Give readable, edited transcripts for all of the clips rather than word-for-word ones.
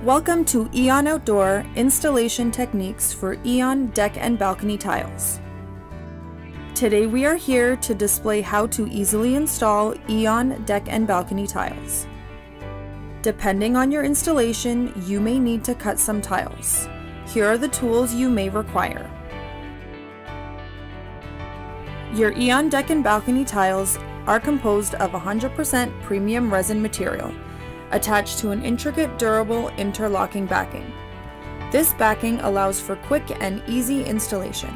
Welcome to Eon Outdoor Installation Techniques for Eon Deck and Balcony Tiles. Today we are here to display how to easily install Eon Deck and Balcony Tiles. Depending on your installation, you may need to cut some tiles. Here are the tools you may require. Your Eon Deck and Balcony tiles are composed of 100% premium resin material, attached to an intricate, durable interlocking backing. This backing allows for quick and easy installation.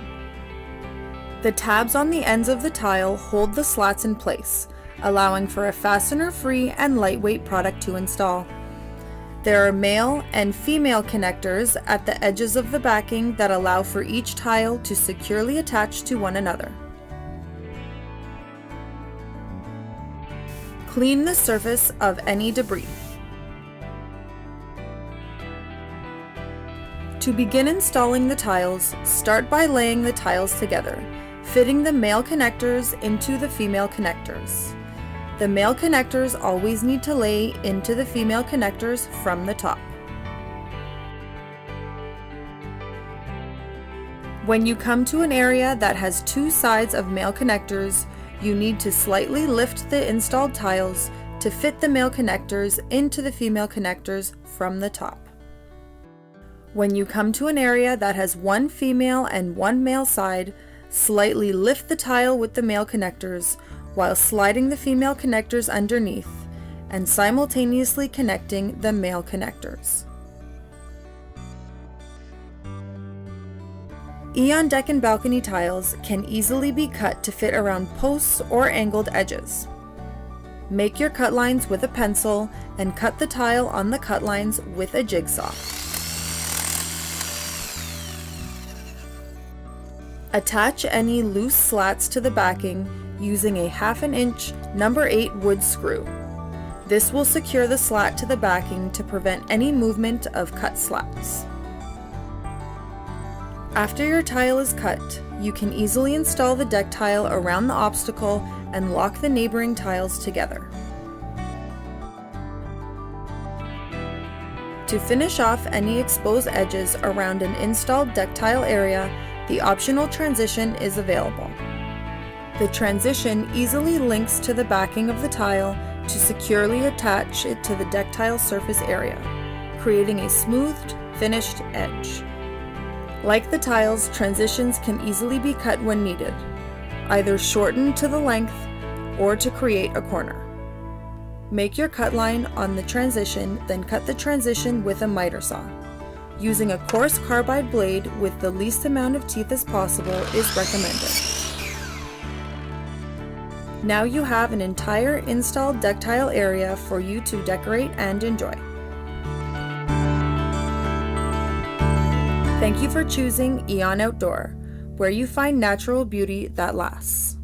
The tabs on the ends of the tile hold the slats in place, allowing for a fastener-free and lightweight product to install. There are male and female connectors at the edges of the backing that allow for each tile to securely attach to one another. Clean the surface of any debris. To begin installing the tiles, start by laying the tiles together, fitting the male connectors into the female connectors. The male connectors always need to lay into the female connectors from the top. When you come to an area that has two sides of male connectors, you need to slightly lift the installed tiles to fit the male connectors into the female connectors from the top. When you come to an area that has one female and one male side, slightly lift the tile with the male connectors while sliding the female connectors underneath and simultaneously connecting the male connectors. Eon Deck and Balcony tiles can easily be cut to fit around posts or angled edges. Make your cut lines with a pencil and cut the tile on the cut lines with a jigsaw. Attach any loose slats to the backing using a 1/2 inch No. 8 wood screw. This will secure the slat to the backing to prevent any movement of cut slats. After your tile is cut, you can easily install the deck tile around the obstacle and lock the neighboring tiles together. To finish off any exposed edges around an installed deck tile area, the optional transition is available. The transition easily links to the backing of the tile to securely attach it to the deck tile surface area, creating a smoothed, finished edge. Like the tiles, transitions can easily be cut when needed, either shortened to the length or to create a corner. Make your cut line on the transition, then cut the transition with a miter saw. Using a coarse carbide blade with the least amount of teeth as possible is recommended. Now you have an entire installed deck tile area for you to decorate and enjoy. Thank you for choosing Eon Outdoor, where you find natural beauty that lasts.